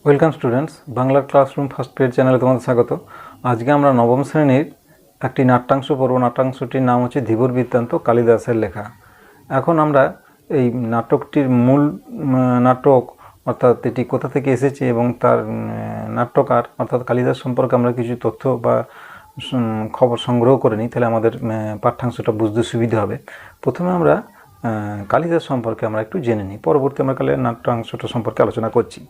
Welcome students, বাংলার classroom first page চ্যানেলে তোমাদের স্বাগত। আজকে আমরা নবম শ্রেণীর একটি নাট্যাংশ পড়ব। নাট্যাংশটির নাম হচ্ছে ধীবর বৃত্তান্ত, কালিদাসের লেখা। এখন আমরা এই নাটকটির মূল নাটক অর্থাৎ এটি কোথা থেকে এসেছে এবং তার নাট্যকার অর্থাৎ কালিদাস সম্পর্কে আমরা কিছু তথ্য বা খবর সংগ্রহ করে নিই, তাহলে আমাদের পাঠ্যাংশটা বুঝতে সুবিধা হবে। প্রথমে আমরা কালিদাস সম্পর্কে আমরা একটু জেনে নিই, পরবর্তী আমরা নাট্যাংশটা সম্পর্কে আলোচনা করছি।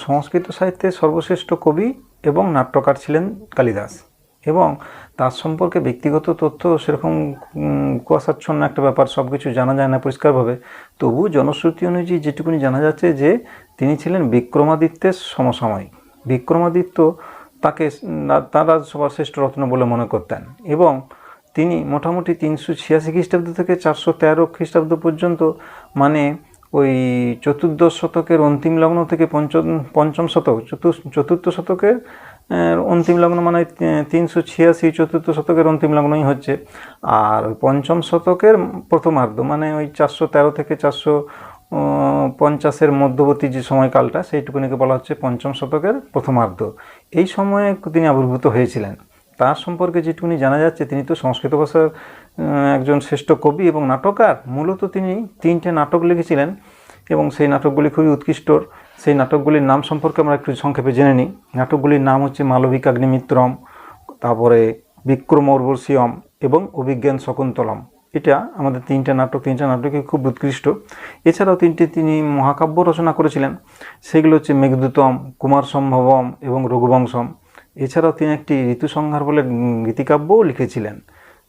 সংস্কৃত সাহিত্যের সর্বশ্রেষ্ঠ কবি এবং নাট্যকার ছিলেন কালিদাস, এবং তার সম্পর্কে ব্যক্তিগত তথ্য সেরকম কুয়াশাচ্ছন্ন একটা ব্যাপার, সব কিছু জানা যায় না পরিষ্কারভাবে। তবু জনশ্রুতি অনুযায়ী যেটুকুনি জানা যাচ্ছে যে তিনি ছিলেন বিক্রমাদিত্যের সমসাময়িক। বিক্রমাদিত্য তাকে তার রাজসভার শ্রেষ্ঠ রত্ন বলে মনে করতেন, এবং তিনি মোটামুটি 386 খ্রিস্টাব্দ থেকে 413 খ্রিস্টাব্দ পর্যন্ত, মানে ওই চতুর্দশ শতকের অন্তিম লগ্ন থেকে পঞ্চম শতক, চতুর্থ শতকের অন্তিম লগ্ন, মানে 386 চতুর্থ শতকের অন্তিম লগ্নই হচ্ছে। আর ওই পঞ্চম শতকের প্রথমার্ধ, মানে ওই 413 থেকে 450 মধ্যবর্তী যে সময়কালটা, সেইটুকুনিকে বলা হচ্ছে পঞ্চম শতকের প্রথমার্ধ। এই সময়ে তিনি আবির্ভূত হয়েছিলেন। তার সম্পর্কে যেটুকুনি জানা যাচ্ছে, তিনি তো সংস্কৃত ভাষার একজন শ্রেষ্ঠ কবি এবং নাটককার। মূলত তিনি 3টে নাটক লিখেছিলেন এবং সেই নাটকগুলি খুবই উৎকৃষ্ট। সেই নাটকগুলির নাম সম্পর্কে আমরা একটু সংক্ষেপে জেনে নিই। নাটকগুলির নাম হচ্ছে মালবিকাগ্নিমিত্রম, তারপরে বিক্রম উর্বশীয়ম এবং অভিজ্ঞান শকুন্তলম। এটা আমাদের 3টে নাটকই খুব উৎকৃষ্ট। এছাড়াও তিনি মহাকাব্য রচনা করেছিলেন, সেগুলো হচ্ছে মেঘদূতম, কুমার সম্ভবম এবং রঘুবংশম। এছাড়াও তিনি একটি ঋতুসংহার বলে গীতিকাব্যও লিখেছিলেন।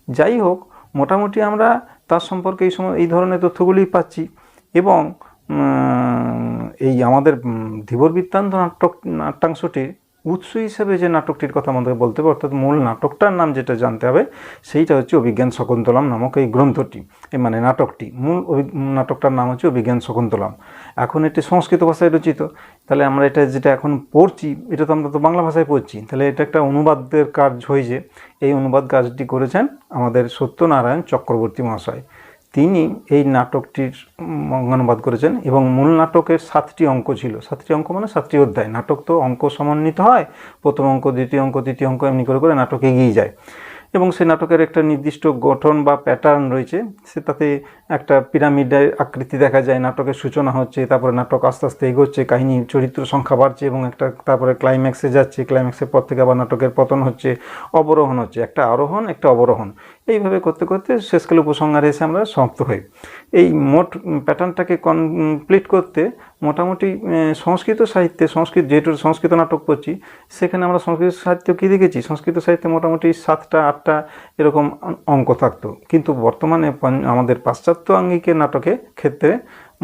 যাই হোক, মোটামুটি আমরা তার সম্পর্কে এই ধরনের তথ্যগুলি পাচ্ছি। এবং এই আমাদের ধীবর বৃত্তান্ত নাট্যাংশটির উৎস হিসেবে যে নাটকটির কথা আমাদের বলতে হবে, অর্থাৎ মূল নাটকটার নাম যেটা জানতে হবে, সেইটা হচ্ছে অভিজ্ঞান শকুন্তলম নামক এই গ্রন্থটি, মানে নাটকটি। মূল নাটকটার নাম হচ্ছে অভিজ্ঞান শকুন্তলম। এখন এটি সংস্কৃত ভাষায় রচিত। তাহলে আমরা এটা যেটা এখন পড়ছি, এটা তো আমরা তো বাংলা ভাষায় পড়ছি, তাহলে এটা একটা অনুবাদের কাজ হয়েছে। এই অনুবাদ কাজটি করেছেন আমাদের সত্যনারায়ণ চক্রবর্তী মহাশয়। তিনি এই নাটকটির অনুবাদ করেছেন, এবং মূল নাটকের 7টি অঙ্ক ছিল। 7টি অঙ্ক মানে 7টি অধ্যায়। নাটক তো অঙ্ক সমন্বিত হয়, প্রথম অঙ্ক, দ্বিতীয় অঙ্ক, তৃতীয় অঙ্ক, এমনি করে নাটক এগিয়ে যায়। এবং সেই নাটকের একটা নির্দিষ্ট গঠন বা প্যাটার্ন রয়েছে। তাতে একটা পিরামিডের আকৃতি দেখা যায়। নাটকের সূচনা হচ্ছে, তারপরে নাটক আস্তে আস্তে এগোচ্ছে, কাহিনী চরিত্র সংখ্যা বাড়ছে এবং তারপরে ক্লাইম্যাক্সে যাচ্ছে। ক্লাইম্যাক্সের পর থেকে আবার নাটকের পতন হচ্ছে, অবরোহণ হচ্ছে, একটা আরোহণ একটা অবরোহণ। এইভাবে করতে করতে শেষকালে উপসংহারে এসে আমরা সমাপ্ত হই। এই মোট প্যাটার্নটাকে কমপ্লিট করতে মোটামুটি সংস্কৃত সাহিত্যে, যেহেতু সংস্কৃত নাটক পড়ছি, সেখানে আমরা সংস্কৃত সাহিত্য কী দেখেছি, সংস্কৃত সাহিত্যে মোটামুটি 7টা 8টা এরকম অঙ্ক থাকতো। কিন্তু বর্তমানে আমাদের পাশ্চাত্য আঙ্গিকের নাটকের ক্ষেত্রে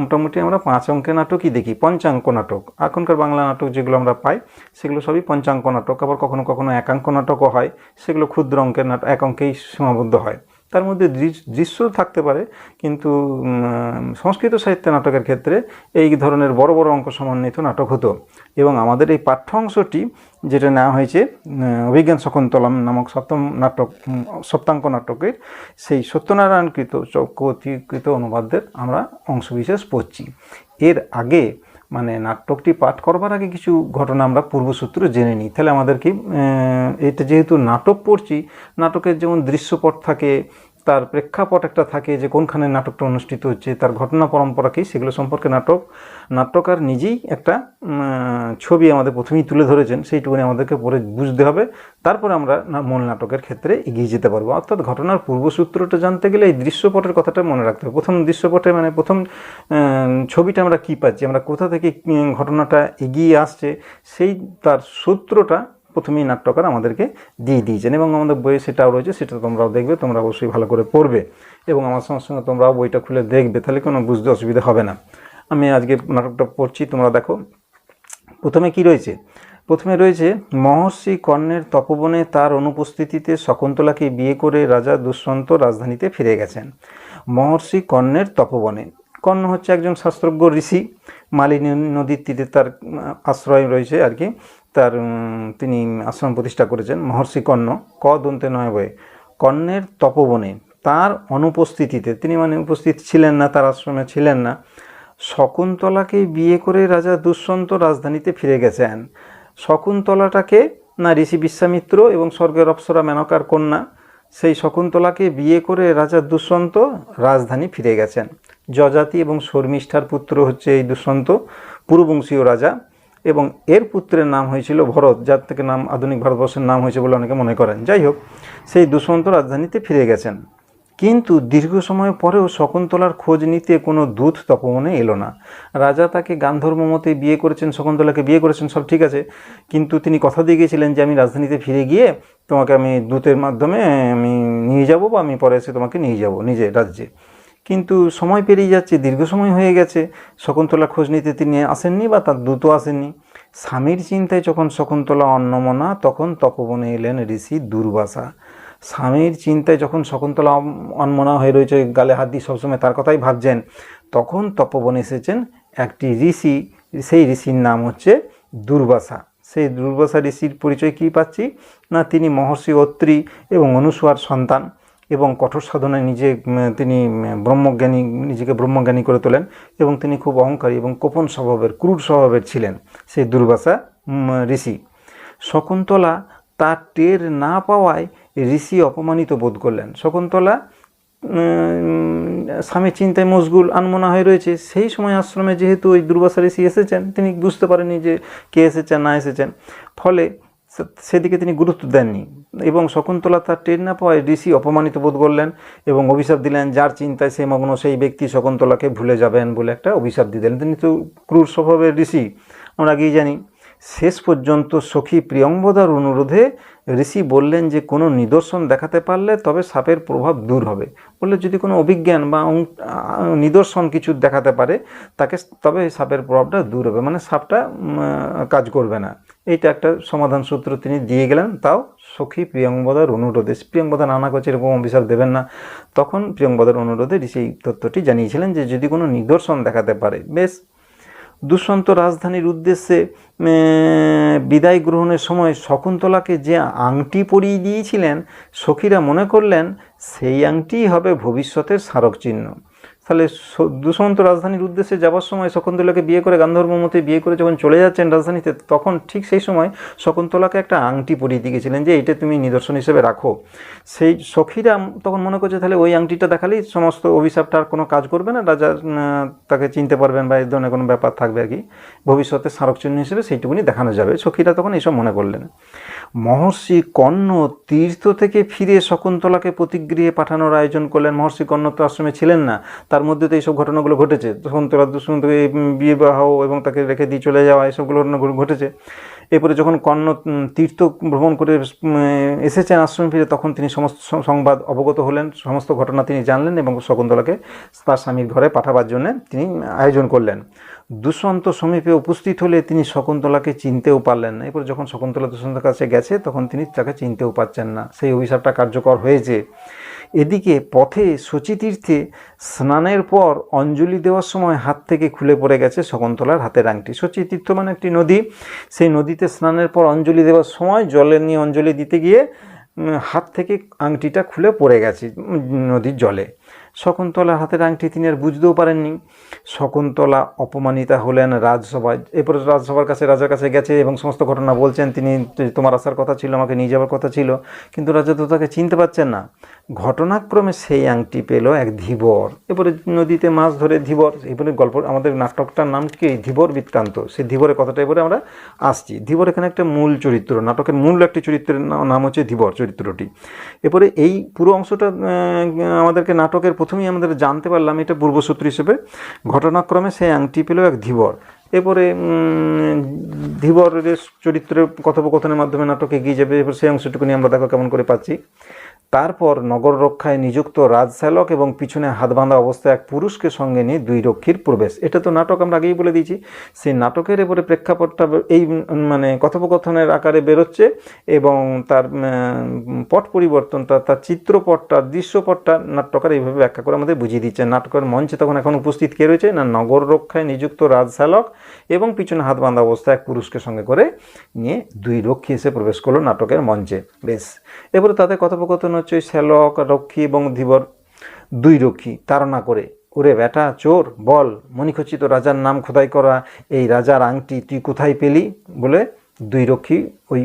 মোটামুটি আমরা 5 অঙ্কের নাটকই দেখি, পঞ্চাঙ্ক নাটক। এখনকার বাংলা নাটক যেগুলো আমরা পাই, সেগুলো সবই পঞ্চাঙ্ক নাটক। আবার কখনো কখনো একাঙ্ক নাটকও হয়, সেগুলো ক্ষুদ্র অঙ্কের নাটক, 1 অঙ্কেই সীমাবদ্ধ হয়। তার মধ্যে দৃশ্য থাকতে পারে, কিন্তু সংস্কৃত সাহিত্য নাটকের ক্ষেত্রে এই ধরনের বড় বড় অঙ্ক সমন্বিত নাটক হতো। এবং আমাদের এই পাঠ্য অংশটি যেটা নেওয়া হয়েছে অভিজ্ঞান শকুন্তলম নামক সপ্তাঙ্ক নাটকের, সেই সত্যনারায়ণকৃত চক্রবর্তীকৃত অনুবাদের আমরা অংশবিশেষ পড়ছি। এর আগে, মানে নাটকটি পাঠ করবার আগে কিছু ঘটনা আমরা পূর্বসূত্র জেনে নিই। তাহলে আমাদের কি, এটা যেহেতু নাটক পড়ছি, নাটকের যেমন দৃশ্যপট থাকে, তার প্রেক্ষাপট একটা থাকে, যে কোনখানে নাটকটা অনুষ্ঠিত হচ্ছে, তার ঘটনা পরম্পরা কী, সেগুলো সম্পর্কে নাট্যকার নিজেই একটা ছবি আমাদের প্রথমেই তুলে ধরেছেন। সেইটুকুনি আমাদেরকে পরে বুঝতে হবে, তারপরে আমরা মূল নাটকের ক্ষেত্রে এগিয়ে যেতে পারবো। অর্থাৎ ঘটনার পূর্বসূত্রটা জানতে গেলে এই দৃশ্যপটের কথাটা মনে রাখতে হবে। প্রথম দৃশ্যপটে, মানে প্রথম ছবিটা আমরা কী পাচ্ছি, আমরা কোথা থেকে ঘটনাটা এগিয়ে আসছে, সেই তার সূত্রটা প্রথমেই নাট্যকার আমাদেরকে দিয়ে দিয়েছেন। এবং আমাদের বইয়ে সেটাও রয়েছে, সেটা তোমরাও দেখবে, তোমরা অবশ্যই ভালো করে পড়বে এবং আমার সঙ্গে সঙ্গে তোমরাও বইটা খুলে দেখবে, তাহলে কোনো বুঝতে অসুবিধা হবে না। আমি আজকে নাটকটা পড়ছি, তোমরা দেখো। প্রথমে কি রয়েছে? প্রথমে রয়েছে, মহর্ষি কর্ণের তপবনে তার অনুপস্থিতিতে শকুন্তলাকে বিয়ে করে রাজা দুষ্যন্ত রাজধানীতে ফিরে গেছেন। মহর্ষি কর্ণের তপবনে, কর্ণ হচ্ছে একজন শাস্ত্রজ্ঞ ঋষি। মালিনী নদীর তীরে তার আশ্রয় রয়েছে আর কি। তিনি আশ্রম প্রতিষ্ঠা করেছেন মহর্ষি কর্ণ, ক দন্তে নয় বয়ে। কর্ণের তপবনে তার অনুপস্থিতিতে, তিনি মানে উপস্থিত ছিলেন না, তার আশ্রমে ছিলেন না, শকুন্তলাকে বিয়ে করে রাজা দুষ্যন্ত রাজধানীতে ফিরে গেছেন। শকুন্তলাটাকে না ঋষি বিশ্বামিত্র এবং স্বর্গের অপ্সরা মেনকার কন্যা, সেই শকুন্তলাকে বিয়ে করে রাজা দুষ্যন্ত রাজধানী ফিরে গেছেন। যযাতি এবং শর্মিষ্ঠার পুত্র হচ্ছে এই দুষ্যন্ত, পুরবংশীয় রাজা, এবং এর পুত্রের নাম হয়েছিল ভরত, যার থেকে নাম আধুনিক ভারতবর্ষের নাম হয়েছে বলে অনেকে মনে করেন। যাই হোক, সেই দুষ্যন্ত রাজধানীতে ফিরে গেছেন, কিন্তু দীর্ঘ সময় পরেও শকুন্তলার খোঁজ নিতে কোনো দূত তপবনে এলো না। রাজা তাকে গান্ধর্ব মতে বিয়ে করেছেন, শকুন্তলাকে বিয়ে করেছেন, সব ঠিক আছে, কিন্তু তিনি কথা দিয়ে গিয়েছিলেন যে আমি রাজধানীতে ফিরে গিয়ে তোমাকে আমি দূতের মাধ্যমে আমি নিয়ে যাব, বা আমি পরে এসে তোমাকে নিয়ে যাব নিজে রাজ্যে। কিন্তু সময় পেরিয়ে যাচ্ছে, দীর্ঘ সময় হয়ে গেছে, শকুন্তলার খোঁজ নিতে তিনি আসেননি বা তার দূতও আসেননি। স্বামীর চিন্তায় যখন শকুন্তলা অন্নমনা, তখন তপবনে এলেন ঋষি দুর্বাসা। স্বামীর চিন্তায় যখন শকুন্তলা অনমনা হয়ে রয়েছে, গালে হাত দিয়ে সবসময় তার কথাই ভাবছেন, তখন তপবনে এসেছেন একটি ঋষি। সেই ঋষির নাম হচ্ছে দুর্বাসা। সেই দুর্বাসা ঋষির পরিচয় কী পাচ্ছি না, তিনি মহর্ষি অত্রি এবং অনুসুয়ার সন্তান, এবং কঠোর সাধনায় তিনি ব্রহ্মজ্ঞানী, নিজেকে ব্রহ্মজ্ঞানী করে তোলেন, এবং তিনি খুব অহংকারী এবং কোপন স্বভাবের, ক্রূর স্বভাবের ছিলেন সেই দুর্বাসা ঋষি। শকুন্তলা তার টের না পাওয়ায় ঋষি অপমানিত বোধ করলেন। শকুন্তলা স্বামীর চিন্তায় মশগুল, আনমনা হয়ে রয়েছে। সেই সময় আশ্রমে যেহেতু ওই দুর্বাসা ঋষি এসেছেন, তিনি বুঝতে পারেননি যে কে এসেছেন না এসেছেন, ফলে সেদিকে তিনি গুরুত্ব দেননি, এবং শকুন্তলা তার টের না পাওয়ায় ঋষি অপমানিত বোধ করলেন এবং অভিশাপ দিলেন, যার চিন্তায় সে মগ্ন সেই ব্যক্তি শকুন্তলাকে ভুলে যাবেন বলে একটা অভিশাপ দিলেন। তিনি তো ক্রূর স্বভাবের ঋষি, আমরা আগেই জানি। শেষ পর্যন্ত সখী প্রিয়ঙ্বদার অনুরোধে ঋষি বললেন যে কোনো নিদর্শন দেখাতে পারলে তবে সাপের প্রভাব দূর হবে। বললে যদি কোনো অভিজ্ঞান বা নিদর্শন কিছু দেখাতে পারে তাকে, তবে সাপের প্রভাবটা দূর হবে, মানে সাপটা কাজ করবে না। এইটা একটা সমাধান সূত্র তিনি দিয়ে গেলেন, তাও সখী প্রিয়ঙ্বদার অনুরোধে। প্রিয়ঙ্বদা নানা করছে এরকম অভিশাপ দেবেন না, তখন প্রিয়ঙ্বদার অনুরোধে ঋষি এই তথ্যটি জানিয়েছিলেন যে যদি কোনো নিদর্শন দেখাতে পারে। বেশ, দুষ্যন্ত রাজধানীর উদ্দেশ্যে বিদায় গ্রহণের সময় শকুন্তলাকে যে আংটি পরিয়ে দিয়েছিলেন, সখীরা মনে করলেন সেই আংটিই হবে ভবিষ্যতের স্মারক চিহ্ন। তাহলে দুষ্যন্ত রাজধানীর উদ্দেশ্যে যাওয়ার সময় শকুন্তলাকে বিয়ে করে, গান্ধর্ব মতে বিয়ে করে যখন চলে যাচ্ছেন রাজধানীতে, তখন ঠিক সেই সময় শকুন্তলাকে একটা আংটি পরিয়ে দিয়ে গেছিলেন যে এইটা তুমি নিদর্শন হিসেবে রাখো। সেই সখীরা তখন মনে করছে তাহলে ওই আংটিটা দেখালেই সমস্ত অভিশাপটা আর কোনো কাজ করবে না, রাজা তাকে চিনতে পারবেন বা এই ধরনের কোনো ব্যাপার থাকবে আর কি, ভবিষ্যতে স্মারক চিহ্ন হিসেবে সেইটুকুনি দেখানো যাবে। সখীরা তখন এইসব মনে করলেন। মহর্ষি কর্ণ তীর্থ থেকে ফিরে শকুন্তলাকে প্রতিগৃহে পাঠানোর আয়োজন করলেন। মহর্ষি কর্ণ তো আশ্রমে ছিলেন না, তার মধ্যে তো এইসব ঘটনাগুলো ঘটেছে। শকুন্তলা দুষ্যন্তকে বিবাহ এবং তাকে রেখে দিয়ে চলে যাওয়া, এইসবগুলো ঘটেছে। এরপরে যখন কর্ণ তীর্থ ভ্রমণ করে এসেছেন আশ্রমে ফিরে, তখন তিনি সমস্ত সংবাদ অবগত হলেন, সমস্ত ঘটনা তিনি জানলেন এবং শকুন্তলাকে তার স্বামীর ঘরে পাঠাবার জন্য তিনি আয়োজন করলেন। দুষ্যন্ত সমীপে উপস্থিত হলে তিনি শকুন্তলাকে চিনতেও পারলেন না। এরপর যখন শকুন্তলা দুষ্যন্তের কাছে গেছে, তখন তিনি তাকে চিনতেও পারছেন না, সেই অভিশাপটা কার্যকর হয়েছে। এদিকে পথে শচীতীর্থে স্নানের পর অঞ্জলি দেওয়ার সময় হাত থেকে খুলে পড়ে গেছে শকুন্তলার হাতের আংটি। শচীতীর্থ মানে একটি নদী, সেই নদীতে স্নানের পর অঞ্জলি দেওয়ার সময় জলে নিয়ে অঞ্জলি দিতে গিয়ে হাত থেকে আংটিটা খুলে পড়ে গেছে নদীর জলে। শকুন্তলার হাতের আংটি তিনি আর বুঝতেও পারেননি। শকুন্তলা অপমানিতা হলেন রাজসভায়। এরপরে রাজসভার কাছে, রাজার কাছে গেছে এবং সমস্ত ঘটনা বলছেন, তিনি তোমার আসার কথা ছিল, আমাকে নিয়ে যাওয়ার কথা ছিল, কিন্তু রাজা তো তাকে চিনতে পারছেন না। ঘটনাক্রমে সেই আংটি পেল এক ধীবর। এরপরে নদীতে মাছ ধরে ধীবর, এরপরে গল্প, আমাদের নাটকটার নাম কি ধীবর বৃত্তান্ত, সেই ধীবরের কথাটা এবারে আমরা আসছি। ধীবর এখানে একটা মূল চরিত্র, নাটকের মূল একটি চরিত্রের নাম হচ্ছে ধীবর চরিত্রটি। এরপরে এই পুরো অংশটা আমাদেরকে নাটকের প্রথমেই আমাদের জানতে পারলাম, এটা পূর্বসূত্র হিসেবে। ঘটনাক্রমে সেই আংটি পেল এক ধীবর। এরপরে ধীবরের চরিত্রের কথোপকথনের মাধ্যমে নাটক এগিয়ে যাবে। এরপর সেই অংশটুকু নিয়ে আমরা দেখো কেমন করে পাচ্ছি। তারপর নগর রক্ষায় নিযুক্ত রাজশ্যালক এবং পিছনে হাত বাঁধা অবস্থায় এক পুরুষকে সঙ্গে নিয়ে দুই রক্ষীর প্রবেশ। এটা তো নাটক, আমরা আগেই বলে দিয়েছি। সেই নাটকের এবারে প্রেক্ষাপটটা এই মানে কথোপকথনের আকারে বেরোচ্ছে এবং তার পট পরিবর্তনটা, তার চিত্রপটটা, দৃশ্যপটটা নাট্যকার এইভাবে ব্যাখ্যা করে আমাদের বুঝিয়ে দিচ্ছে। নাটকের মঞ্চে তখন এখন উপস্থিত কে রয়েছে না, নগর রক্ষায় নিযুক্ত রাজশ্যালক এবং পিছনে হাত বাঁধা অবস্থায় এক পুরুষকে সঙ্গে করে নিয়ে দুই রক্ষী এসে প্রবেশ করলো নাটকের মঞ্চে। বেশ, এবারে তাদের কথোপকথন হচ্ছে শ্যালক, রক্ষী এবং ধীবর, দুই রক্ষী তাড়না করে ওরে বেটা চোর, বল মণিখচিত রাজার নাম খোদাই করা এই রাজার আংটি তুই কোথায় পেলি বলে দুই রক্ষী ওই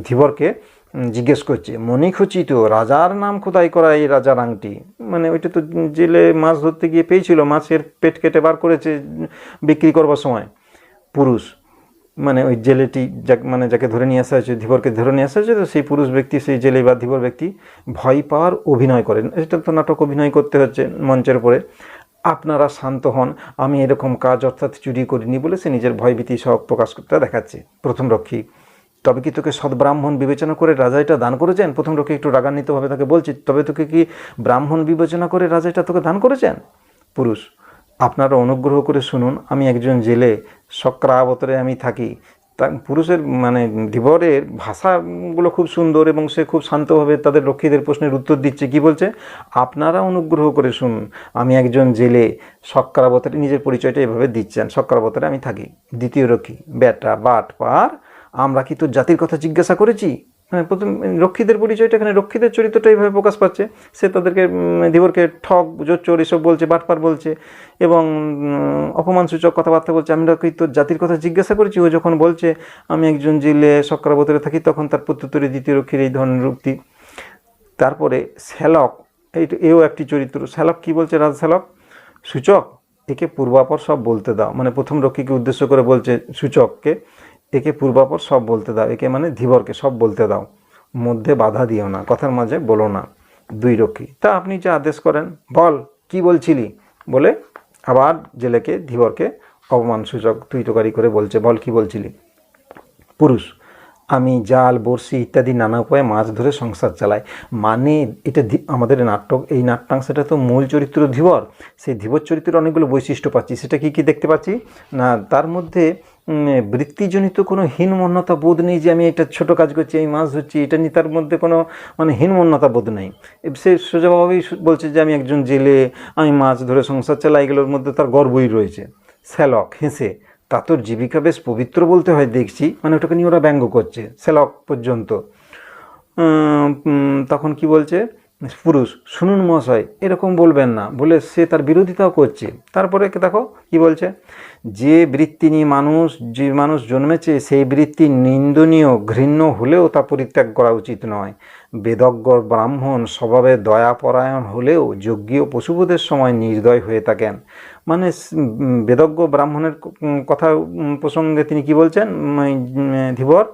ধীবরকে জিজ্ঞেস করছে। মণিখচিত রাজার নাম খোদাই করা এই রাজার আংটি, মানে ওইটা তো জেলে মাছ ধরতে গিয়ে পেয়েছিল, মাছের পেট কেটে বার করেছে বিক্রি করবার সময় পুরুষ, মানে ওই জেলেটি যাকে ধরে নিয়ে আসা হয়েছে, ধীবরকে ধরে নিয়ে আসা হয়েছে, তো সেই পুরুষ ব্যক্তি, সেই জেলে বা ধীবর ব্যক্তি ভয় পাওয়ার অভিনয় করেন। এটা তো নাটক অভিনয় করতে হচ্ছে মঞ্চের উপরে। আপনারা শান্ত হন, আমি এরকম কাজ অর্থাৎ চুরি করিনি বলে সে নিজের ভয়ভীতি সহ প্রকাশ করতে দেখাচ্ছে। প্রথম রক্ষী, তবে কি তোকে সদ্ব্রাহ্মণ বিবেচনা করে রাজা এটা দান করেছেন? প্রথম রক্ষী একটু রাগান্বিতভাবে তাকে বলছে, তবে তোকে কি ব্রাহ্মণ বিবেচনা করে রাজা এটা তোকে দান করেছেন? পুরুষ, আপনারা অনুগ্রহ করে শুনুন, আমি একজন জেলে, শক্রাবতরে আমি থাকি। তা পুরুষের মানে ধীবরের ভাষাগুলো খুব সুন্দর এবং সে খুব শান্তভাবে তাদের রক্ষীদের প্রশ্নের উত্তর দিচ্ছে। কি বলছে? আপনারা অনুগ্রহ করে শুনুন, আমি একজন জেলে, শক্রাবতরে, নিজের পরিচয়টা এভাবে দিচ্ছেন, শক্রাবতরে আমি থাকি। দ্বিতীয় রক্ষী, বেটা বাট পার, আমরা কি তোর জাতির কথা জিজ্ঞাসা করেছি? মানে প্রথম রক্ষীদের পরিচয়টা, এখানে রক্ষীদের চরিত্রটা এইভাবে প্রকাশ পাচ্ছে। সে তাদেরকে ধীবরকে ঠক, জোচ্চোর এসব বলছে, বাটপার বলছে এবং অপমানসূচক কথাবার্তা বলছে। আমরা কি তোর জাতির কথা জিজ্ঞাসা করেছি? ও যখন বলছে আমি একজন জেলে শক্রাবতরে থাকি, তখন তার প্রত্যুত্তরে দ্বিতীয় রক্ষীর এই ধরনের উক্তি। তারপরে শ্যালক, এও একটি চরিত্র। শ্যালক কি বলছে? রাজ শ্যালক, সূচক একে পূর্বাপর সব বলতে দাও, মানে প্রথম রক্ষীকে উদ্দেশ্য করে বলছে সূচককে, একে পূর্বাপর সব বলতে দাও, একে মানে ধীবরকে সব বলতে দাও, মধ্যে বাধা দিও না, কথার মাঝে বলো না। দুই রক্ষী, তা আপনি যা আদেশ করেন, বল কি বলছিলি বলে আবার জেলেকে, ধীবরকে অপমানসূচক তুই তোকারি করে বলছে, বল কি বলছিলি। পুরুষ, আমি জাল, বড়শি ইত্যাদি নানা উপায়ে মাছ ধরে সংসার চালাই। মানে এটা আমাদের নাটক, এই নাট্যাংশটা তো মূল চরিত্র ধীবর, সেই ধীবর চরিত্রের অনেকগুলো বৈশিষ্ট্য পাচ্ছি। সেটা কি কি দেখতে পাচ্ছি না, তার মধ্যে বৃত্তিজনিত কোনো হীনমন্যতা বোধ নেই যে আমি এটা ছোট কাজ করছি, আমি মাছ ধরছি, এটা নিয়ে তার মধ্যে কোনো মানে হীনমন্যতা বোধ নেই। সে সোজাভাবেই বলছে যে আমি একজন জেলে, আমি মাছ ধরে সংসার চালাই, এগুলোর মধ্যে তার গর্বই রয়েছে। শ্যালক হেসে, তা তোর জীবিকা বেশ পবিত্র বলতে হয় দেখছি, মানে ওটাকে নিয়ে ওরা ব্যঙ্গ করছে শ্যালক পর্যন্ত। তখন কি বলছে পুরুষ, শুনুন মহাশয় এরকম বলবেন না বলে সে তার বিরোধিতাও করছে। তারপরে দেখো কি বলছে, যে বৃত্তি নিয়ে যে মানুষ জন্মেছে সেই বৃত্তি নিন্দনীয়, ঘৃণ্য হলেও তা পরিত্যাগ করা উচিত নয়। বেদজ্ঞ ব্রাহ্মণ স্বভাবে দয়াপরায়ণ হলেও যজ্ঞীয় পশুবধের সময় নির্দয় হয়ে থাকেন। মানে বেদজ্ঞ ব্রাহ্মণের কথা প্রসঙ্গে তিনি কি বলছেন, ধীবর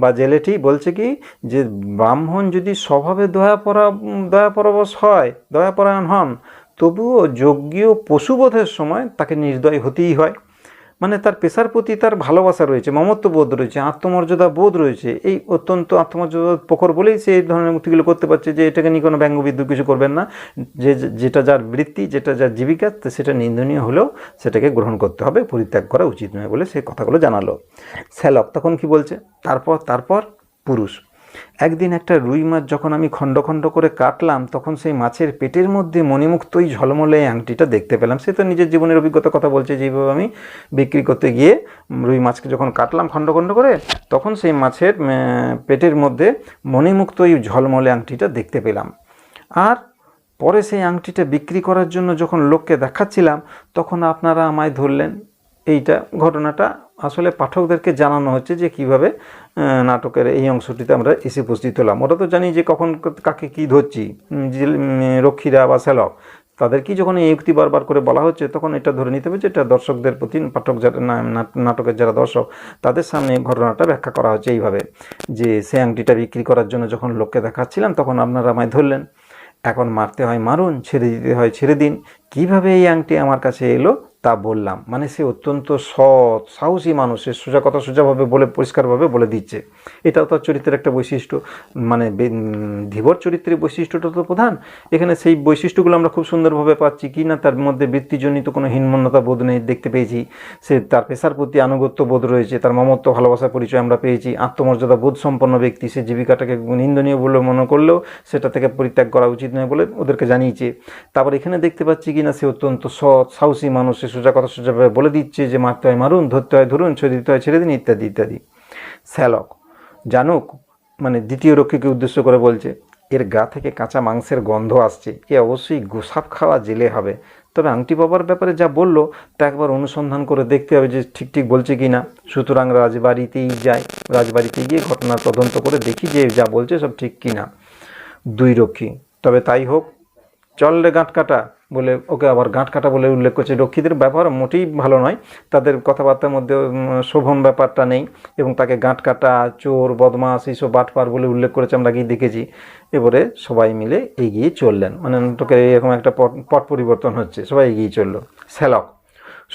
বা জেলেটি বলছে কি, যে ব্রাহ্মণ যদি স্বভাবে দয়াপরবশ হয়, দয়াপরায়ণ হন, তবুও যজ্ঞীয় পশুবধের সময় তাকে নির্দয় হতেই হয়। মানে তার পেশার প্রতি তার ভালোবাসা রয়েছে, মমত্ববোধ রয়েছে, আত্মমর্যাদা বোধ রয়েছে। এই অত্যন্ত আত্মমর্যাদা প্রখর বলেই সে এই ধরনের মুক্তিগুলো করতে পারছে, যে এটাকে নিয়ে কোনো ব্যঙ্গবিদ্রুপ কিছু করবেন না, যেটা যার বৃত্তি, যেটা যার জীবিকা, সেটা নিন্দনীয় হলেও সেটাকে গ্রহণ করতে হবে, পরিত্যাগ করা উচিত নয় বলে সে কথাগুলো জানালো। শ্যালক তখন কি বলছে, তারপর পুরুষ, একদিন একটা রুই মাছ যখন আমি খণ্ড খণ্ড করে কাটলাম, তখন সেই মাছের পেটের মধ্যে মণিমুক্ত ওই ঝলমলে আংটিটা দেখতে পেলাম। সে তো নিজের জীবনের অভিজ্ঞতার কথা বলছে, যেভাবে আমি বিক্রি করতে গিয়ে রুই মাছকে যখন কাটলাম খণ্ড খণ্ড করে, তখন সেই মাছের পেটের মধ্যে মণিমুক্ত ওই ঝলমলে আংটিটা দেখতে পেলাম। আর পরে সেই আংটিটা বিক্রি করার জন্য যখন লোককে দেখাচ্ছিলাম, তখন আপনারা আমায় ধরলেন। এইটা ঘটনাটা আসলে পাঠকদেরকে জানানো হচ্ছে যে কিভাবে নাটকের এই অংশটিতে আমরা এসে উপস্থিত হলাম। ওরা তো জানি যে কখন কাকে কী ধরছি, যে রক্ষীরা বা শ্যালক, তাদেরকেই যখন এই উক্তি বারবার করে বলা হচ্ছে, তখন এটা ধরে নিতে হবে যে এটা দর্শকদের প্রতি, পাঠক যারা নাটকের যারা দর্শক, তাদের সামনে ঘটনাটা ব্যাখ্যা করা হচ্ছে এইভাবে, যে সে আংটিটা বিক্রি করার জন্য যখন লোককে দেখাচ্ছিলাম, তখন আপনারা আমায় ধরলেন। এখন মারতে হয় মারুন, ছেড়ে দিতে হয় ছেড়ে দিন, কিভাবে এই আংটি আমার কাছে এলো তা বললাম। মানে সে অত্যন্ত সৎ সাহসী মানুষ, সে সোজা কথা সোজাভাবে বলে, পরিষ্কারভাবে বলে দিচ্ছে। এটাও তার চরিত্রের একটা বৈশিষ্ট্য, মানে ধীবর চরিত্রের বৈশিষ্ট্যটা তো প্রধান। এখানে সেই বৈশিষ্ট্যগুলো আমরা খুব সুন্দরভাবে পাচ্ছি কি না, তার মধ্যে বৃত্তিজনিত কোনো হীনমন্যতা বোধ নেই দেখতে পেয়েছি, সে তার পেশার প্রতি আনুগত্য বোধ রয়েছে, তার মমত্ব ভালোবাসার পরিচয় আমরা পেয়েছি, আত্মমর্যাদা বোধ সম্পন্ন ব্যক্তি, সে জীবিকাটাকে নিন্দনীয় বলে মনে করলেও সেটা থেকে পরিত্যাগ করা উচিত নয় বলে ওদেরকে জানিয়েছে। তারপর এখানে দেখতে পাচ্ছি কি না, সে অত্যন্ত সৎ সাহসী মানুষ, সোজা কথা সোজাভাবে বলে দিচ্ছে যে মারতে হয় মারুন, ধরতে হয় ধরুন, ছেড়ে দিতে হয় ছেড়ে দিন, ইত্যাদি ইত্যাদি। শ্যালক জানুক, মানে দ্বিতীয় রক্ষীকে উদ্দেশ্য করে বলছে, এর গা থেকে কাঁচা মাংসের গন্ধ আসছে, এ অবশ্যই গোসাপ খাওয়া জেলে হবে। তবে আংটি পাবার ব্যাপারে যা বললো তা একবার অনুসন্ধান করে দেখতে হবে যে ঠিক ঠিক বলছে কি না। সুতরাং রাজবাড়িতেই যাই, রাজবাড়িতে গিয়ে ঘটনার তদন্ত করে দেখি যে যা বলছে সব ঠিক কি না। দুই রক্ষী, তবে তাই হোক, চল রে গাঁট কাটা বলে ওকে আবার গাঁট কাটা বলে উল্লেখ করছে। রক্ষীদের ব্যবহার মোটেই ভালো নয়, তাদের কথাবার্তার মধ্যে শোভন ব্যাপারটা নেই, এবং তাকে গাঁট কাটা, চোর, বদমাস, এইসব বাটপার বলে উল্লেখ করেছে, আমরা গিয়ে দেখেছি। এবারে সবাই মিলে এগিয়ে চললেন, মানে নাটকে এরকম একটা পট পরিবর্তন হচ্ছে, সবাই এগিয়ে চললো। শ্যালক,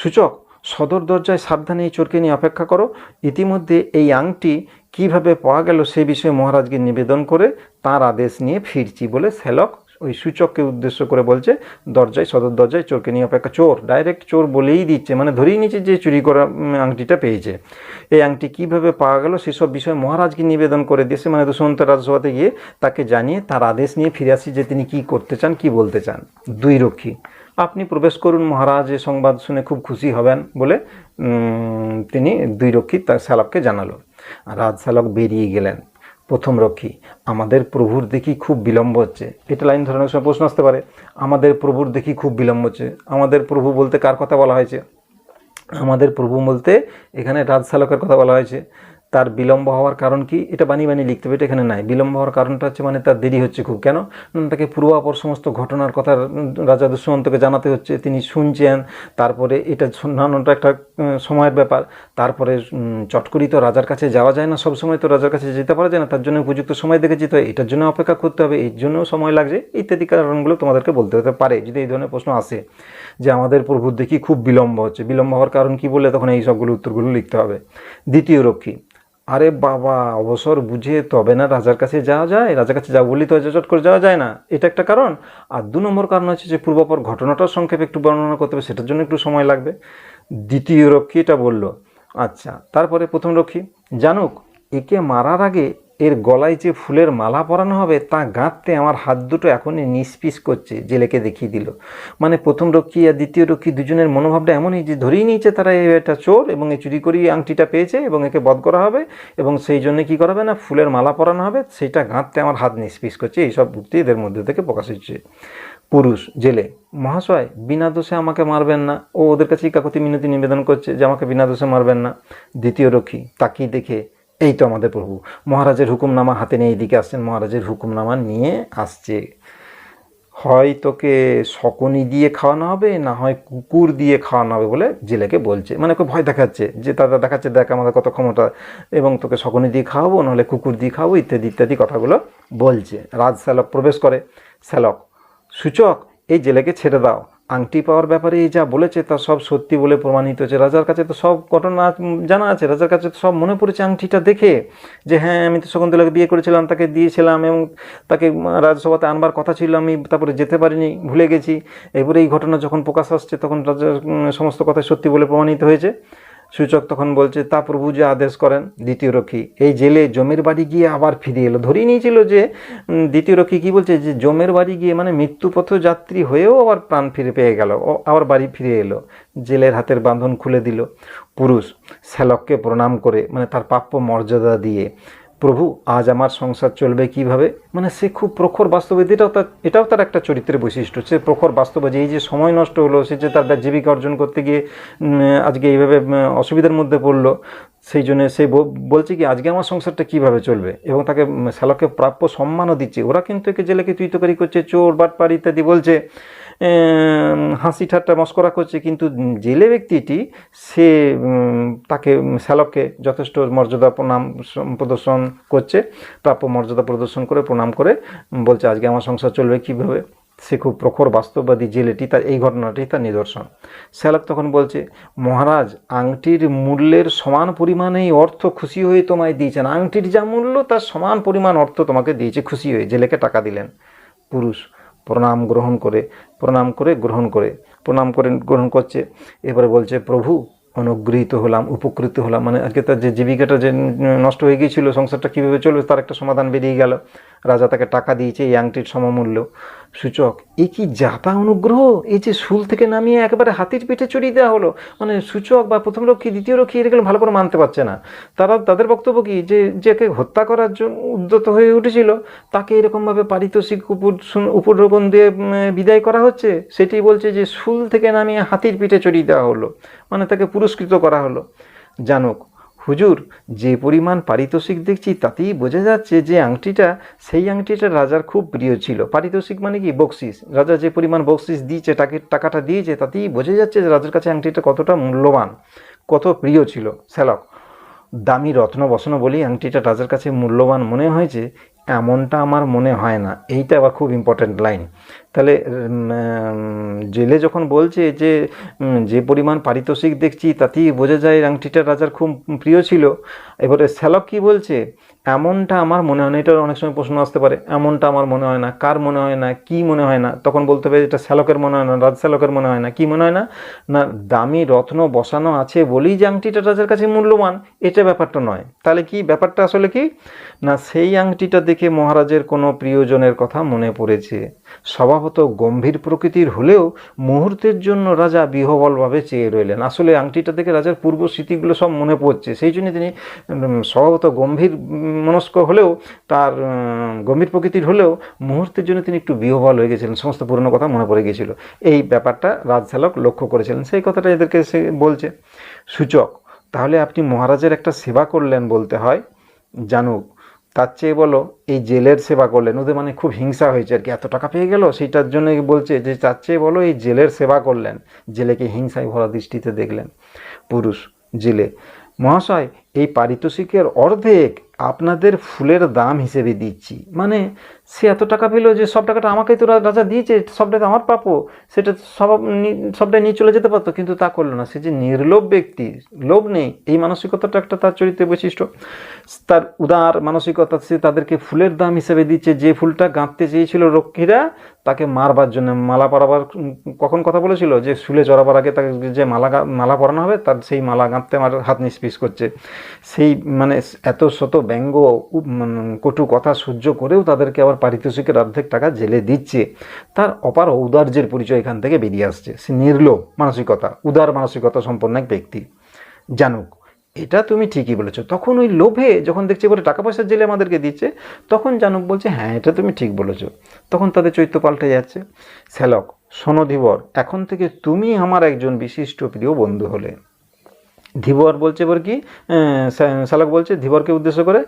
সূচক, সদর দরজায় সাবধানে এই চোরকে নিয়ে অপেক্ষা করো। ইতিমধ্যে এই আংটি কিভাবে পাওয়া গেল সে বিষয়ে মহারাজকে নিবেদন করে তার আদেশ নিয়ে ফিরছি বলে শ্যালক ওই সূচককে উদ্দেশ্য করে বলছে, দরজায়, সদর দরজায় চোরকে নিয়ে অপেক্ষা। চোর, ডাইরেক্ট চোর বলেই দিচ্ছে, মানে ধরেই নিচ্ছে যে চুরি করা আংটিটা পেয়েছে। এই আংটি কিভাবে পাওয়া গেল সেসব বিষয়ে মহারাজকে নিবেদন করে দিয়েছে, মানে দুষ্মন্ত রাজসভাতে গিয়ে তাকে জানিয়ে তার আদেশ নিয়ে ফিরে আসি যে তিনি কি করতে চান, কি বলতে চান। দুই রক্ষী, আপনি প্রবেশ করুন, মহারাজ এ সংবাদ শুনে খুব খুশি হবেন বলে তিনি দুই রক্ষী তার শ্যালককে জানালো। রাজশ্যালক বেরিয়ে গেলেন। প্রথম রক্ষী, আমাদের প্রভুর দেখি খুব বিলম্ব হচ্ছে। এটা লাইন ধরানোর সময় প্রশ্ন আসতে পারে, আমাদের প্রভুর দেখি খুব বিলম্ব হচ্ছে। আমাদের প্রভু বলতে কার কথা বলা হয়েছে? আমাদের প্রভু বলতে এখানে রাজশ্যালকের কথা বলা হয়েছে। তার বিলম্ব হওয়ার কারণ কি, এটা বানিয়ে বানিয়ে লিখতে হবে, এটা এখানে নাই। বিলম্ব হওয়ার কারণটা হচ্ছে মানে তার দেরি হচ্ছে খুব। কেন? তাকে পূর্বাপর সমস্ত ঘটনার কথা রাজা দুষ্মন্তকে জানাতে হচ্ছে, তিনি শুনছেন, তারপরে এটা শোনানোটা একটা সময়ের ব্যাপার। তারপরে চট করেই তো রাজার কাছে যাওয়া যায় না, সবসময় তো রাজার কাছে যেতে পারা যায় না, তার জন্য উপযুক্ত সময় দেখে যেতে হয়, এটার জন্য অপেক্ষা করতে হবে, এর জন্যও সময় লাগছে, ইত্যাদি কারণগুলো তোমাদেরকে বলতে হতে পারে যদি এই ধরনের প্রশ্ন আসে যে আমাদের প্রভুর দেখি খুব বিলম্ব হচ্ছে। বিলম্ব হওয়ার কারণ কি বলে তখন এই সবগুলো উত্তরগুলো লিখতে হবে। দ্বিতীয় রক্ষী, আরে বাবা, অবসর বুঝে তবে না রাজার কাছে যাওয়া যায়, রাজার কাছে যাও বলি তো চট করে যাওয়া যায় না, এটা একটা কারণ। আর দু নম্বর কারণ হচ্ছে যে পূর্বাপর ঘটনাটার সংক্ষেপে একটু বর্ণনা করতে হবে, সেটার জন্য একটু সময় লাগবে। দ্বিতীয় রক্ষী এটা বললো। আচ্ছা, তারপরে প্রথম রক্ষী, জানুক একে মারার আগে এর গলায় যে ফুলের মালা পরানো হবে তা গাঁথতে আমার হাত দুটো এখনই নিষ্পিস করছে, জেলেকে দেখিয়ে দিল। মানে প্রথম রক্ষী আর দ্বিতীয় রক্ষী দুজনের মনোভাবটা এমনই যে ধরেই নিয়েছে তারা এটা চোর এবং এই চুরি করি আংটিটা পেয়েছে এবং একে বধ করা হবে, এবং সেই জন্য কী করা হবে না, ফুলের মালা পরানো হবে, সেইটা গাঁথতে আমার হাত নিষ্পিস করছে। এইসব উক্তি এদের মধ্যে থেকে প্রকাশ হচ্ছে। পুরুষ, জেলে, মহাশয় বিনা দোষে আমাকে মারবেন না, ও ওদের কাছে কাকুতি মিনতি নিবেদন করছে যে আমাকে বিনা দোষে মারবেন না। দ্বিতীয় রক্ষী তাকিয়ে দেখে, এই তো আমাদের প্রভু, মহারাজের হুকুমনামা হাতে নিয়ে এদিকে আসছেন, মহারাজের হুকুমনামা নিয়ে আসছে। হয় তোকে শকুনি দিয়ে খাওয়ানো হবে, না হয় কুকুর দিয়ে খাওয়ানো হবে বলে জেলেকে বলছে, মানে ওকে ভয় দেখাচ্ছে যে দাদা দেখাচ্ছে দেখ আমাদের কত ক্ষমতা, এবং তোকে শকুনি দিয়ে খাওয়াবো, নাহলে কুকুর দিয়ে খাওয়াবো, ইত্যাদি ইত্যাদি কথাগুলো বলছে। রাজশ্যালক প্রবেশ করে। শ্যালক, সূচক এই জেলেকে ছেড়ে দাও, আংটি পাওয়ার ব্যাপারে এই যা বলেছে তা সব সত্যি বলে প্রমাণিত হচ্ছে। রাজার কাছে তো সব ঘটনা জানা আছে, রাজার কাছে তো সব মনে পড়েছে আংটিটা দেখে, যে হ্যাঁ আমি তো শকুন্তলাকে বিয়ে করেছিলাম, তাকে দিয়েছিলাম, এবং তাকে রাজসভাতে আনবার কথা ছিল, আমি তারপরে যেতে পারিনি, ভুলে গেছি। এবারে এই ঘটনা যখন প্রকাশ আসছে তখন রাজার সমস্ত কথা সত্যি বলে প্রমাণিত হয়েছে। সূচক তখন বলছে, তা প্রভু যে আদেশ করেন। দ্বিতীয় রক্ষী, এই জেলে জমের বাড়ি গিয়ে আবার ফিরে এলো। ধরেই নিয়েছিল যে দ্বিতীয় রক্ষী কী বলছে, যে জমের বাড়ি গিয়ে মানে মৃত্যুপথ যাত্রী হয়েও আবার প্রাণ ফিরে পেয়ে গেল, আবার বাড়ি ফিরে এলো, জেলের হাতের বাঁধন খুলে দিল। পুরুষ, শ্যালককে প্রণাম করে, মানে তার প্রাপ্য মর্যাদা দিয়ে, প্রভু আজ আমার সংসার চলবে কিভাবে, মানে সে খুব প্রখর বাস্তববাদী, এটাও তার একটা চরিত্রের বৈশিষ্ট্য, সে প্রখর বাস্তববাদী। এই যে সময় নষ্ট হলো, সে যে তার জীবিকা অর্জন করতে গিয়ে আজকে এইভাবে অসুবিধার মধ্যে পড়লো, সেই জন্য সে বলছে কি আজকে আমার সংসারটা কিভাবে চলবে, এবং তাকে শ্যালককে প্রাপ্য সম্মানও দিচ্ছে। ওরা কিন্তু একে জেলেকে তুইতকারি করছে, চোর বাটপার ইত্যাদি বলছে, হাসি ঠাট্টা মস্করা করছে, কিন্তু জেলে ব্যক্তিটি সে তাকে শ্যালককে যথেষ্ট মর্যাদা প্রণাম প্রদর্শন করছে, প্রাপ্য মর্যাদা প্রদর্শন করে প্রণাম করে বলছে আজকে আমার সংসার চলবে কীভাবে। সে খুব প্রখর বাস্তববাদী জেলেটি, তার এই ঘটনাটি তার নিদর্শন। শ্যালক তখন বলছে, মহারাজ আংটির মূল্যের সমান পরিমাণেই অর্থ খুশি হয়ে তোমায় দিয়েছেন, আংটির যা মূল্য তার সমান পরিমাণ অর্থ তোমাকে দিয়েছে, খুশি হয়ে জেলেকে টাকা দিলেন। পুরুষ, প্রণাম করে গ্রহণ করছে। এবারে বলছে, প্রভু অনুগৃহীত হলাম, উপকৃত হলাম, মানে আজকে তার যে জীবিকাটা যে নষ্ট হয়ে গিয়েছিল, সংসারটা কীভাবে চলবে তার একটা সমাধান বেরিয়ে গেল। রাজা তাকে টাকা দিয়েছে এই আংটির সমমূল্য। সূচক, এ কি যাতা অনুগ্রহ! এই যে শুল থেকে নামিয়ে একেবারে হাতির পিঠে চড়িয়ে দেওয়া হলো। মানে সূচক বা প্রথম রক্ষী দ্বিতীয় রক্ষী এগুলো ভালো করে মানতে পারছে না। তাদের বক্তব্য কি, যে যাকে হত্যা করার জন্য উদ্যত হয়ে উঠেছিল তাকে এরকমভাবে পারিতোষিক উপঢৌকন দিয়ে বিদায় করা হচ্ছে। সেটি বলছে যে শুল থেকে নামিয়ে হাতির পিঠে চড়িয়ে দেওয়া হলো, মানে তাকে পুরস্কৃত করা হলো। জানুক, হুজুর, যে পরিমাণ পারিতোষিক দেখছি তাতেই বোঝা যাচ্ছে যে সেই আংটিটা রাজার খুব প্রিয় ছিল। পারিতোষিক মানে কি? বকশিস। রাজা যে পরিমাণ বকশিস দিয়েছে, টাকাটা দিয়েছে, তাতেই বোঝা যাচ্ছে যে রাজার কাছে আংটিটা কতটা মূল্যবান, কত প্রিয় ছিল। শ্যালক, দামি রত্ন বসন বলেই আংটিটা রাজার কাছে মূল্যবান মনে হয়েছে এমনটা আমার মনে হয় না। এইটা আবার খুব ইম্পর্ট্যান্ট লাইন। তাহলে জেলে যখন বলছে যে পরিমাণ পারিতোষিক দেখছি তাতেই বোঝা যায় আংটিটা রাজার খুব প্রিয় ছিল, এবারে শ্যালক কি বলছে? এমনটা আমার মনে হয় না। এটার অনেক সময় প্রশ্ন আসতে পারে, এমনটা আমার মনে হয় না, কার মনে হয় না, কি মনে হয় না? তখন বলতে হবে এটা শ্যালকের মনে হয় না, রাজশ্যালকের মনে হয় না। কি মনে হয় না? না, দামি রত্ন বসানো আছে বলেই যে আংটিটা রাজার কাছে মূল্যবান, এটা ব্যাপারটা নয়। তাহলে কি ব্যাপারটা আসলে কি? না, সেই আংটিটা দেখে মহারাজের কোনো প্রিয়জনের কথা মনে পড়েছে। স্বভাবত গম্ভীর প্রকৃতির হলেও মুহূর্তের জন্য রাজা বিহ্বলভাবে চেয়ে রইলেন। আসলে আংটিটা দেখে রাজার পূর্ব স্মৃতিগুলো সব মনে পড়ছে, সেই জন্য তিনি স্বভাবত গম্ভীর মনস্ক হলেও, তার গম্ভীর প্রকৃতির হলেও মুহূর্তের জন্য তিনি একটু বিহ্বল হয়ে গেছিলেন, সমস্ত পুরনো কথা মনে পড়ে গিয়েছিল। এই ব্যাপারটা রাজশ্যালক লক্ষ্য করেছিলেন, সেই কথাটা এদেরকে সে বলছে। সূচক, তাহলে আপনি মহারাজের একটা সেবা করলেন বলতে হয়। জানুক, তার চেয়ে বলো এই জেলের সেবা করলেন। ওদের মানে খুব হিংসা হয়েছে আর কি, এত টাকা পেয়ে গেল, সেইটার জন্য বলছে যে তার চেয়ে বলো এই জেলের সেবা করলেন। জেলেকে হিংসায় ভরা দৃষ্টিতে দেখলেন। পুরুষ, জেলে, মহাশয়, এই পারিতোষিকের অর্ধেক আপনাদের ফুলের দাম হিসেবে দিচ্ছি। মানে সে এত টাকা পেলো যে সব টাকাটা আমাকেই তো রাজা দিয়েছে, সবটাই তো আমার প্রাপ্য, সেটা সবটাই নিয়ে চলে যেতে পারতো, কিন্তু তা করলো না। সে যে নির্লোভ ব্যক্তি, লোভ নেই, এই মানসিকতাটা একটা তার চরিত্রের বৈশিষ্ট্য। তার উদার মানসিকতা, সে তাদেরকে ফুলের দাম হিসেবে দিচ্ছে। যে ফুলটা গাঁথতে চেয়েছিল রক্ষীরা তাকে মারবার জন্য, মালা পরাবার, কখন কথা বলেছিল যে শুলে চড়াবার আগে তাকে যে মালা পরানো হবে, তার সেই মালা গাঁথতে আমার হাত নিষ্পিস করছে। সেই মানে এত শত ব্যঙ্গ কটু কথা সহ্য করেও তাদেরকে আবার পারিতোষিকের অর্ধেক টাকা জেলে দিচ্ছে। তার অপার ঔদার্যের পরিচয় এখান থেকে বেরিয়ে আসছে। সে নির্লোভ মানসিকতা, উদার মানসিকতা সম্পন্ন এক ব্যক্তি। জানুক, এটা তুমি ঠিকই বলেছো। তখন ওই লোভে যখন দেখছে বলে টাকা পয়সার জেলে আমাদেরকে দিচ্ছে, তখন জানুক বলছে হ্যাঁ এটা তুমি ঠিক বলেছো। তখন তাদের চরিত্র পাল্টে যাচ্ছে। শ্যালক, শোনো ধীবর, এখন থেকে তুমি আমার একজন বিশিষ্ট প্রিয় বন্ধু হলে। ধীবর বলছে এবার কি, শ্যালক বলছে ধীবরকে উদ্দেশ্য করে,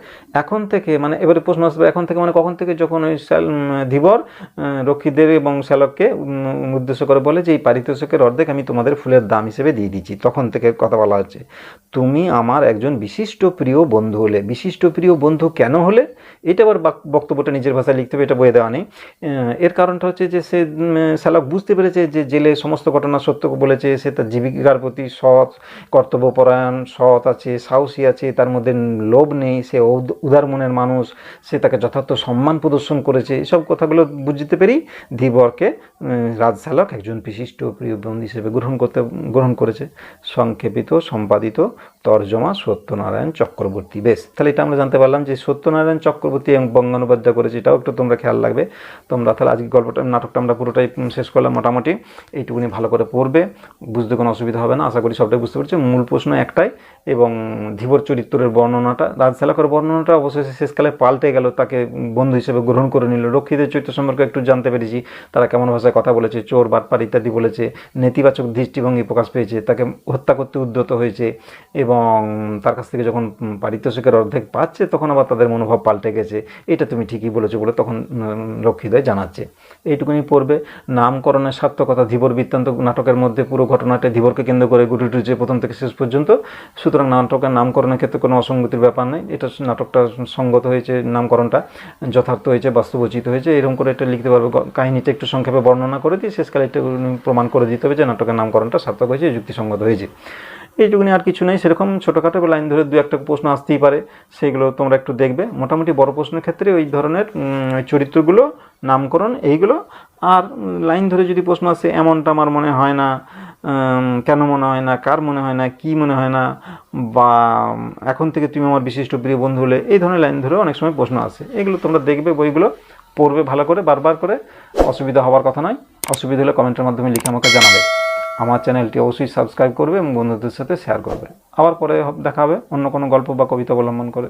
এখন থেকে মানে এবারে প্রশ্ন আসবে, এখন থেকে মানে কখন থেকে? যখন ওই ধীবর রক্ষীদের এবং শ্যালককে উদ্দেশ্য করে বলে যে এই পারিতোষিকের অর্ধেক আমি তোমাদের ফুলের দাম হিসেবে দিয়ে দিচ্ছি, তখন থেকে কথা বলা হচ্ছে। তুমি আমার একজন বিশিষ্ট প্রিয় বন্ধু হলে। বিশিষ্ট প্রিয় বন্ধু কেন হলে? এটা আবার বক্তব্যটা নিজের ভাষায় লিখতে হবে, এটা বইয়ে দেওয়া নেই। এর কারণটা হচ্ছে যে সে শ্যালক বুঝতে পেরেছে যে জেলে সমস্ত ঘটনা সত্য বলেছে, সে তার জীবিকার প্রতি সৎ, কর্তব্যপরায়ণ, সৎ আছে, সাহসী আছে, তার মধ্যে লোভ নেই, সে উদার মনের মানুষ, সে তাকে যথার্থ সম্মান প্রদর্শন করেছে। এসব কথাগুলো বুঝতে পেরেই ধীবরকে রাজশ্যালক একজন বিশিষ্ট প্রিয় বন্ধু হিসেবে গ্রহণ করেছে। সংক্ষেপিত সম্পাদিত তর্জমা সত্যনারায়ণ চক্রবর্তী। বেশ, তাহলে এটা আমরা জানতে পারলাম যে সত্যনারায়ণ চক্রবর্তী এবং বঙ্গানুবাদ্য করেছে, এটাও একটু তোমরা খেয়াল রাখবে। তোমরা তাহলে আজকে নাটকটা আমরা পুরোটাই শেষ করলাম মোটামুটি। এইটুকুনি ভালো করে পড়বে, বুঝতে কোনো অসুবিধা হবে না, আশা করি সবটাই বুঝতে পেরেছো। মূল প্রশ্ন একটাই, এবং ধীবর চরিত্রের বর্ণনাটা, রাজশ্যালকের বর্ণনাটা অবশেষে শেষকালে পাল্টে গেল, তাকে বন্ধু হিসেবে গ্রহণ করে নিল। রক্ষীদের চরিত্র সম্পর্কে একটু জানতে পেরেছি, তারা কেমন ভাষায় কথা বলেছে, চোর বাটপার ইত্যাদি বলেছে, নেতিবাচক দৃষ্টিভঙ্গি প্রকাশ পেয়েছে, তাকে হত্যা করতে উদ্যত হয়েছে, এবং তার কাছ থেকে যখন পারিতোষিকের অর্ধেক পাচ্ছে তখন আবার তাদের মনোভাব পাল্টে গেছে। এটা তুমি ঠিকই বলেছো বলে তখন রক্ষীদ্বয় জানাচ্ছে। এইটুকুনি পড়বে। নামকরণের সার্থকতা, ধীবর বৃত্তান্ত নাটকের মধ্যে পুরো ঘটনাটা ধীবরকে কেন্দ্র করে গড়ে উঠেছে প্রথম থেকে শেষ পর্যন্ত। সুতরাং নাটকের নামকরণের ক্ষেত্রে কোনো অসঙ্গতির ব্যাপার নেই। এটা নাটকটা সঙ্গত হয়েছে, নামকরণটা যথার্থ হয়েছে, বাস্তবোচিত হয়েছে, এরকম করে এটা লিখতে পারবে। কাহিনীটা একটু সংক্ষেপে বর্ণনা করে দিয়ে শেষকালে এটা প্রমাণ করে দিতে হবে যে নাটকের নামকরণটা সার্থক হয়েছে, যুক্তিসঙ্গত হয়েছে। এইটুকুনি, আর কিছু নেই সেরকম। ছোটোখাটো লাইন ধরে দু একটা প্রশ্ন আসতেই পারে, সেগুলো তোমরা একটু দেখবে। মোটামুটি বড় প্রশ্নের ক্ষেত্রে ওই ধরনের চরিত্রগুলো, নামকরণ, এইগুলো। আর লাইন ধরে যদি প্রশ্ন আসে এমনটা আমার মনে হয় না, কেন মনে হয় না, কার মনে হয় না, কি মনে হয় না, বা এখন থেকে তুমি আমার বিশিষ্ট প্রিয় বন্ধু হলে, এই ধরনের লাইন ধরে অনেক সময় প্রশ্ন আছে। এগুলো তোমরা দেখবে, বইগুলো পড়বে ভালো করে, বারবার করে। অসুবিধা হওয়ার কথা নয়। অসুবিধা হলে কমেন্টের মাধ্যমে লিখে আমাকে জানাবে। আমার চ্যানেলটি অবশ্যই সাবস্ক্রাইব করবে এবং বন্ধুদের সাথে শেয়ার করবে। আবার পরে দেখা হবে অন্য কোনো গল্প বা কবিতা অবলম্বন করে।